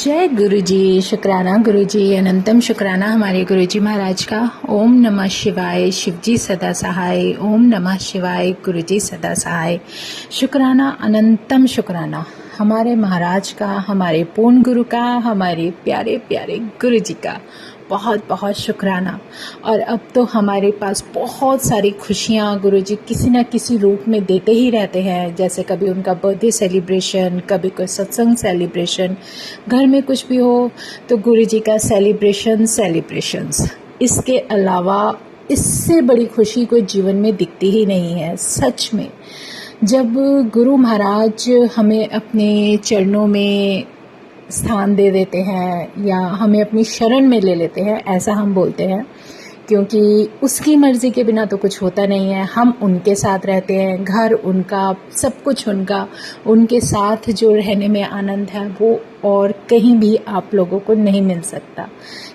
जय गुरु जी। शुक्राना गुरु जी, अनंतम शुक्राना हमारे गुरु जी महाराज का। ओम नमः शिवाय, शिव जी सदा सहाय। ओम नमः शिवाय, गुरु जी सदा सहाय। शुक्राना, अनंतम शुक्राना हमारे महाराज का, हमारे पूर्ण गुरु का, हमारे प्यारे प्यारे गुरु जी का बहुत बहुत शुक्राना। और अब तो हमारे पास बहुत सारी खुशियाँ गुरु जी किसी न किसी रूप में देते ही रहते हैं। जैसे कभी उनका बर्थडे सेलिब्रेशन, कभी कोई सत्संग सेलिब्रेशन, घर में कुछ भी हो तो गुरु जी का सेलिब्रेशंस। इसके अलावा इससे बड़ी खुशी कोई जीवन में दिखती ही नहीं है। सच में जब गुरु महाराज हमें अपने चरणों में स्थान दे देते हैं या हमें अपनी शरण में ले लेते हैं, ऐसा हम बोलते हैं, क्योंकि उसकी मर्जी के बिना तो कुछ होता नहीं है। हम उनके साथ रहते हैं, घर उनका, सब कुछ उनका। उनके साथ जो रहने में आनंद है वो और कहीं भी आप लोगों को नहीं मिल सकता।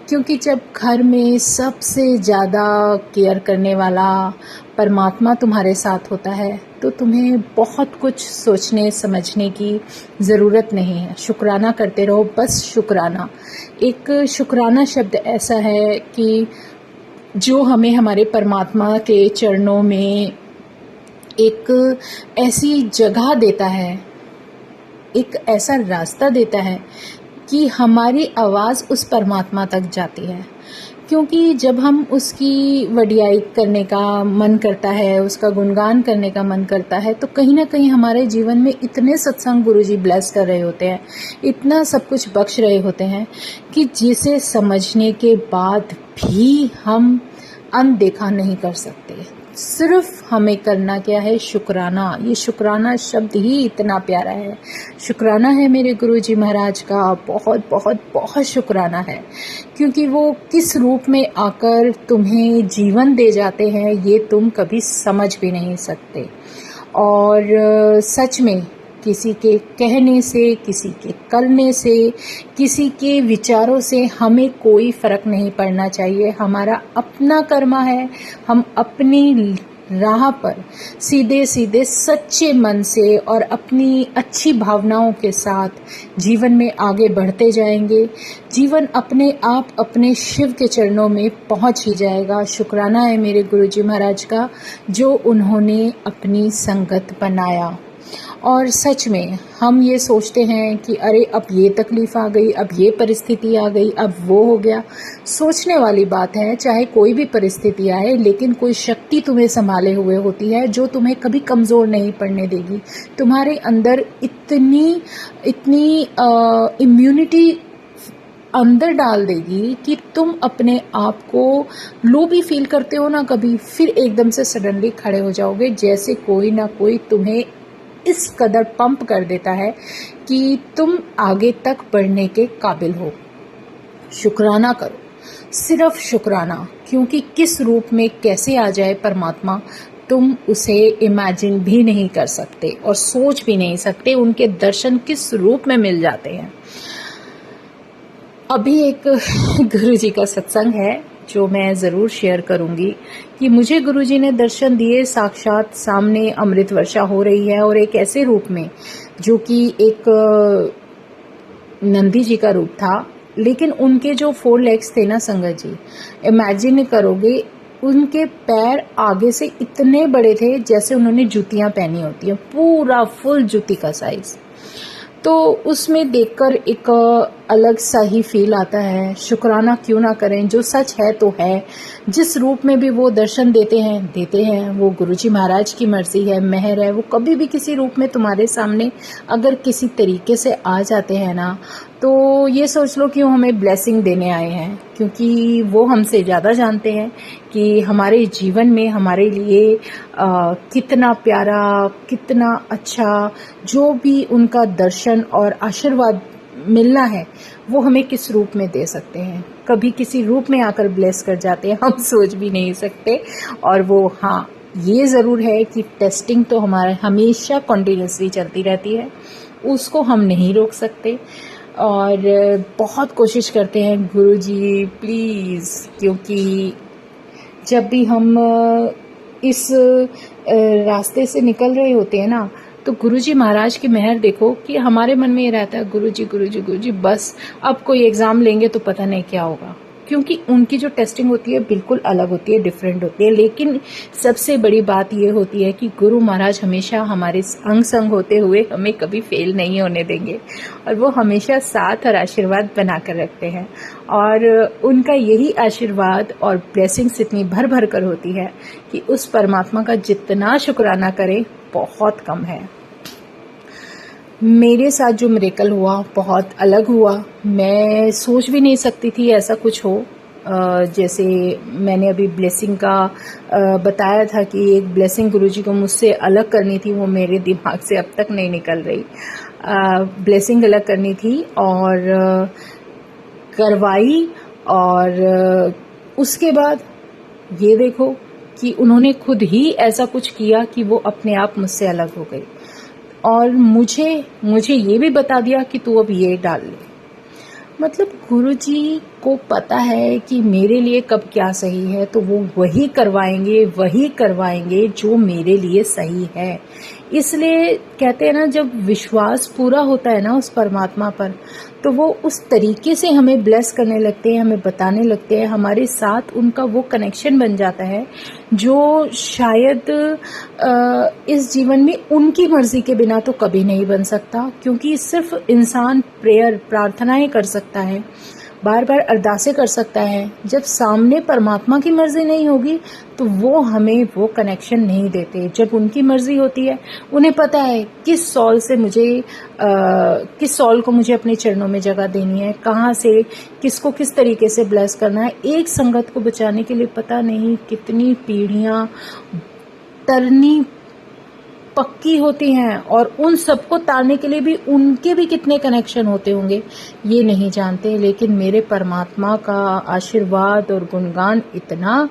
क्योंकि जब घर में सबसे ज़्यादा केयर करने वाला परमात्मा तुम्हारे साथ होता है तो तुम्हें बहुत कुछ सोचने समझने की ज़रूरत नहीं है। शुक्राना करते रहो, बस शुक्राना। एक शुक्राना शब्द ऐसा है कि जो हमें हमारे परमात्मा के चरणों में एक ऐसी जगह देता है, एक ऐसा रास्ता देता है कि हमारी आवाज़ उस परमात्मा तक जाती है। क्योंकि जब हम उसकी वडियाई करने का मन करता है, उसका गुणगान करने का मन करता है, तो कहीं ना कहीं हमारे जीवन में इतने सत्संग गुरुजी ब्लेस कर रहे होते हैं, इतना सब कुछ बख्श रहे होते हैं कि जिसे समझने के बाद भी हम अनदेखा नहीं कर सकते। सिर्फ हमें करना क्या है? शुक्राना। ये शुक्राना शब्द ही इतना प्यारा है। शुक्राना है मेरे गुरुजी महाराज का, बहुत बहुत बहुत शुक्राना है। क्योंकि वो किस रूप में आकर तुम्हें जीवन दे जाते हैं ये तुम कभी समझ भी नहीं सकते। और सच में किसी के कहने से, किसी के करने से, किसी के विचारों से हमें कोई फर्क नहीं पड़ना चाहिए। हमारा अपना कर्मा है, हम अपनी राह पर सीधे सीधे सच्चे मन से और अपनी अच्छी भावनाओं के साथ जीवन में आगे बढ़ते जाएंगे। जीवन अपने आप अपने शिव के चरणों में पहुंच ही जाएगा। शुक्राना है मेरे गुरुजी महाराज का, जो उन्होंने अपनी संगत बनाया। और सच में हम ये सोचते हैं कि अरे अब ये तकलीफ आ गई, अब ये परिस्थिति आ गई, अब वो हो गया। सोचने वाली बात है, चाहे कोई भी परिस्थिति आए, लेकिन कोई शक्ति तुम्हें संभाले हुए होती है जो तुम्हें कभी कमज़ोर नहीं पड़ने देगी। तुम्हारे अंदर इतनी इम्यूनिटी अंदर डाल देगी कि तुम अपने आप को लो भी फील करते हो ना कभी, फिर एकदम से सडनली खड़े हो जाओगे, जैसे कोई ना कोई तुम्हें इस कदर पंप कर देता है कि तुम आगे तक बढ़ने के काबिल हो। शुक्राना करो, सिर्फ शुक्राना। क्योंकि किस रूप में कैसे आ जाए परमात्मा तुम उसे इमेजिन भी नहीं कर सकते और सोच भी नहीं सकते। उनके दर्शन किस रूप में मिल जाते हैं। अभी एक गुरुजी का सत्संग है जो मैं ज़रूर शेयर करूंगी कि मुझे गुरुजी ने दर्शन दिए, साक्षात सामने अमृत वर्षा हो रही है और एक ऐसे रूप में जो कि एक नंदी जी का रूप था। लेकिन उनके जो 4 लेग्स थे ना संगत जी, इमेजिन करोगे, उनके पैर आगे से इतने बड़े थे जैसे उन्होंने जूतियां पहनी होती हैं, पूरा फुल जूती का साइज। तो उसमें देखकर एक अलग सा ही फील आता है। शुक्राना क्यों ना करें, जो सच है तो है। जिस रूप में भी वो दर्शन देते हैं, वो गुरुजी महाराज की मर्जी है, मेहर है। वो कभी भी किसी रूप में तुम्हारे सामने अगर किसी तरीके से आ जाते हैं ना, तो ये सोच लो कि वो हमें ब्लेसिंग देने आए हैं। क्योंकि वो हमसे ज़्यादा जानते हैं कि हमारे जीवन में हमारे लिए कितना प्यारा, कितना अच्छा, जो भी उनका दर्शन और आशीर्वाद मिलना है वो हमें किस रूप में दे सकते हैं। कभी किसी रूप में आकर ब्लेस कर जाते हैं, हम सोच भी नहीं सकते। और वो, हाँ, ये ज़रूर है कि टेस्टिंग तो हमारा हमेशा कंटिन्यूसली चलती रहती है, उसको हम नहीं रोक सकते। और बहुत कोशिश करते हैं गुरुजी प्लीज़, क्योंकि जब भी हम इस रास्ते से निकल रहे होते हैं ना, तो गुरुजी महाराज की मेहर देखो कि हमारे मन में ये रहता है गुरुजी गुरुजी गुरुजी, बस अब कोई एग्जाम लेंगे तो पता नहीं क्या होगा, क्योंकि उनकी जो टेस्टिंग होती है बिल्कुल अलग होती है, डिफरेंट होती है। लेकिन सबसे बड़ी बात ये होती है कि गुरु महाराज हमेशा हमारे अंग संग होते हुए हमें कभी फेल नहीं होने देंगे, और वो हमेशा साथ और आशीर्वाद बनाकर रखते हैं। और उनका यही आशीर्वाद और ब्लेसिंग्स इतनी भर भर कर होती है कि उस परमात्मा का जितना शुक्राना करें बहुत कम है। मेरे साथ जो मिरेकल हुआ बहुत अलग हुआ। मैं सोच भी नहीं सकती थी ऐसा कुछ हो। जैसे मैंने अभी ब्लेसिंग का बताया था कि एक ब्लेसिंग गुरुजी को मुझसे अलग करनी थी, वो मेरे दिमाग से अब तक नहीं निकल रही। ब्लेसिंग अलग करनी थी और करवाई, और उसके बाद ये देखो कि उन्होंने खुद ही ऐसा कुछ किया कि वो अपने आप मुझसे अलग हो गई, और मुझे ये भी बता दिया कि तू अब ये डाल ले। मतलब गुरुजी को पता है कि मेरे लिए कब क्या सही है, तो वो वही करवाएंगे जो मेरे लिए सही है। इसलिए कहते हैं ना, जब विश्वास पूरा होता है ना उस परमात्मा पर, तो वो उस तरीके से हमें ब्लेस करने लगते हैं, हमें बताने लगते हैं, हमारे साथ उनका वो कनेक्शन बन जाता है जो शायद इस जीवन में उनकी मर्जी के बिना तो कभी नहीं बन सकता। क्योंकि सिर्फ इंसान प्रार्थनाएं कर सकता है, बार बार अरदासें कर सकता है। जब सामने परमात्मा की मर्जी नहीं होगी तो वो हमें वो कनेक्शन नहीं देते। जब उनकी मर्जी होती है, उन्हें पता है किस सॉल को मुझे अपने चरणों में जगह देनी है, कहाँ से किसको किस तरीके से ब्लेस करना है। एक संगत को बचाने के लिए पता नहीं कितनी पीढ़ियां तरनी पक्की होती हैं, और उन सबको तारने के लिए भी उनके भी कितने कनेक्शन होते होंगे ये नहीं जानते। लेकिन मेरे परमात्मा का आशीर्वाद और गुणगान इतना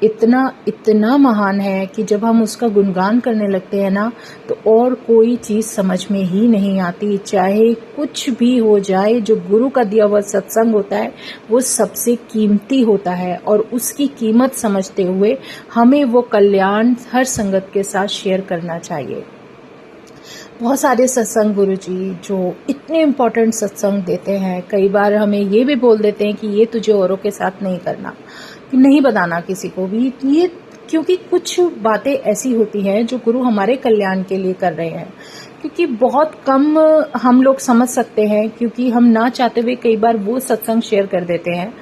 इतना इतना महान है कि जब हम उसका गुणगान करने लगते हैं ना, तो और कोई चीज समझ में ही नहीं आती। चाहे कुछ भी हो जाए, जो गुरु का दिया हुआ सत्संग होता है वो सबसे कीमती होता है, और उसकी कीमत समझते हुए हमें वो कल्याण हर संगत के साथ शेयर करना चाहिए। बहुत सारे सत्संग गुरुजी जो इतने इम्पोर्टेंट सत्संग देते हैं, कई बार हमें ये भी बोल देते हैं कि ये तुझे औरों के साथ नहीं करना, कि नहीं बताना किसी को भी ये, क्योंकि कुछ बातें ऐसी होती हैं जो गुरु हमारे कल्याण के लिए कर रहे हैं। क्योंकि बहुत कम हम लोग समझ सकते हैं, क्योंकि हम ना चाहते हुए कई बार वो सत्संग शेयर कर देते हैं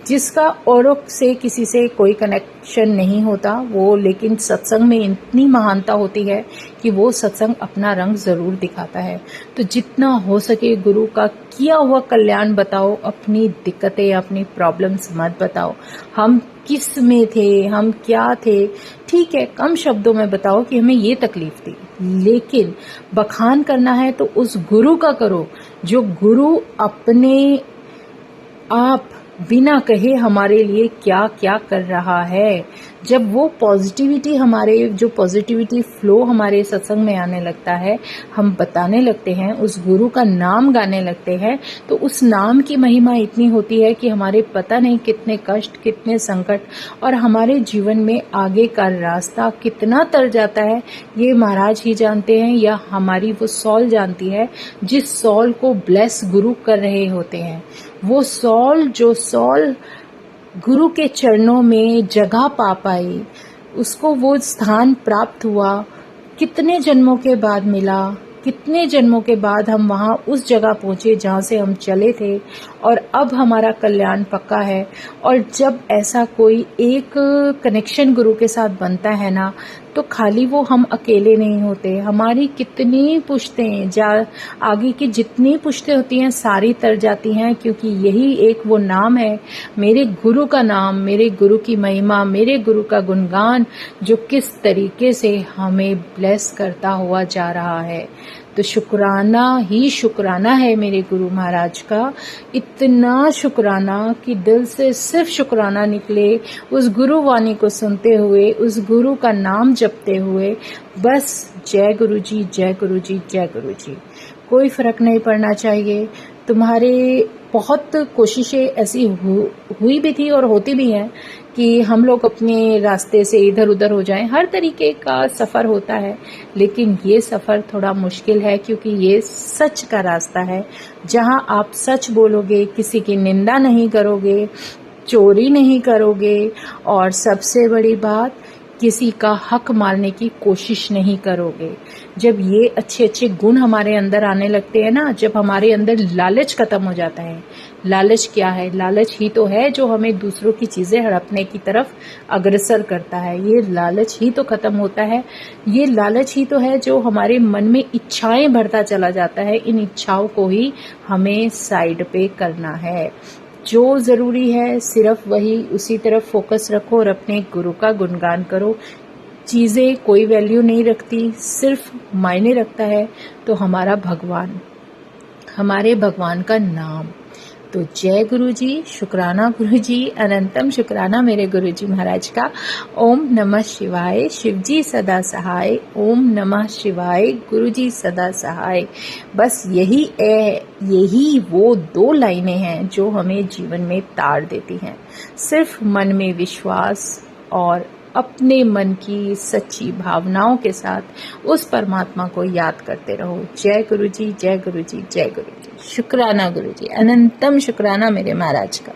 जिसका औरों से किसी से कोई कनेक्शन नहीं होता वो, लेकिन सत्संग में इतनी महानता होती है कि वो सत्संग अपना रंग जरूर दिखाता है। तो जितना हो सके गुरु का किया हुआ कल्याण बताओ, अपनी दिक्कतें अपनी प्रॉब्लम्स मत बताओ। हम किस में थे, हम क्या थे, ठीक है कम शब्दों में बताओ कि हमें ये तकलीफ थी, लेकिन बखान करना है तो उस गुरु का करो जो गुरु अपने आप बिना कहे हमारे लिए क्या क्या कर रहा है। जब वो पॉजिटिविटी जो पॉजिटिविटी फ्लो हमारे सत्संग में आने लगता है, हम बताने लगते हैं, उस गुरु का नाम गाने लगते हैं, तो उस नाम की महिमा इतनी होती है कि हमारे पता नहीं कितने कष्ट, कितने संकट और हमारे जीवन में आगे का रास्ता कितना तर जाता है, ये महाराज ही जानते हैं या हमारी वो सॉल जानती है, जिस सॉल को ब्लेस गुरु कर रहे होते हैं। वो जो सॉल गुरु के चरणों में जगह पा पाई, उसको वो स्थान प्राप्त हुआ, कितने जन्मों के बाद मिला, कितने जन्मों के बाद हम वहां उस जगह पहुंचे जहां से हम चले थे, और अब हमारा कल्याण पक्का है। और जब ऐसा कोई एक कनेक्शन गुरु के साथ बनता है ना, तो खाली वो हम अकेले नहीं होते, हमारी कितनी पुश्तें आगे की जितनी पुश्तें होती हैं सारी तर जाती हैं, क्योंकि यही एक वो नाम है, मेरे गुरु का नाम, मेरे गुरु की महिमा, मेरे गुरु का गुणगान, जो किस तरीके से हमें ब्लेस करता हुआ जा रहा है। तो शुक्राना ही शुक्राना है मेरे गुरु महाराज का, इतना शुक्राना कि दिल से सिर्फ शुक्राना निकले, उस गुरु वाणी को सुनते हुए, उस गुरु का नाम जपते हुए, बस जय गुरु जी, जय गुरु जी, जय गुरु जी। कोई फर्क नहीं पड़ना चाहिए तुम्हारे बहुत कोशिशें ऐसी हुई भी थी और होती भी हैं कि हम लोग अपने रास्ते से इधर उधर हो जाएं। हर तरीके का सफ़र होता है, लेकिन ये सफ़र थोड़ा मुश्किल है क्योंकि ये सच का रास्ता है, जहां आप सच बोलोगे, किसी की निंदा नहीं करोगे, चोरी नहीं करोगे, और सबसे बड़ी बात, किसी का हक मारने की कोशिश नहीं करोगे। जब ये अच्छे अच्छे गुण हमारे अंदर आने लगते हैं ना, जब हमारे अंदर लालच खत्म हो जाता है। लालच क्या है? लालच ही तो है जो हमें दूसरों की चीजें हड़पने की तरफ अग्रसर करता है। ये लालच ही तो खत्म होता है। ये लालच ही तो है जो हमारे मन में इच्छाएं भरता चला जाता है। इन इच्छाओं को ही हमें साइड पे करना है। जो ज़रूरी है सिर्फ वही, उसी तरफ फोकस रखो और अपने गुरु का गुणगान करो। चीज़ें कोई वैल्यू नहीं रखती, सिर्फ मायने रखता है तो हमारा भगवान, हमारे भगवान का नाम। तो जय गुरु जी, शुक्राना गुरु जी, अनंतम शुक्राना मेरे गुरु जी महाराज का। ओम नमः शिवाय, शिव जी सदा सहाय। ओम नमः शिवाय, गुरु जी सदा सहाय। बस यही वो 2 लाइनें हैं जो हमें जीवन में तार देती हैं। सिर्फ मन में विश्वास और अपने मन की सच्ची भावनाओं के साथ उस परमात्मा को याद करते रहो। जय गुरु जी, जय गुरु जी, जय गुरु जी। शुक्राना गुरु जी, अनंतम शुक्राना मेरे महाराज का।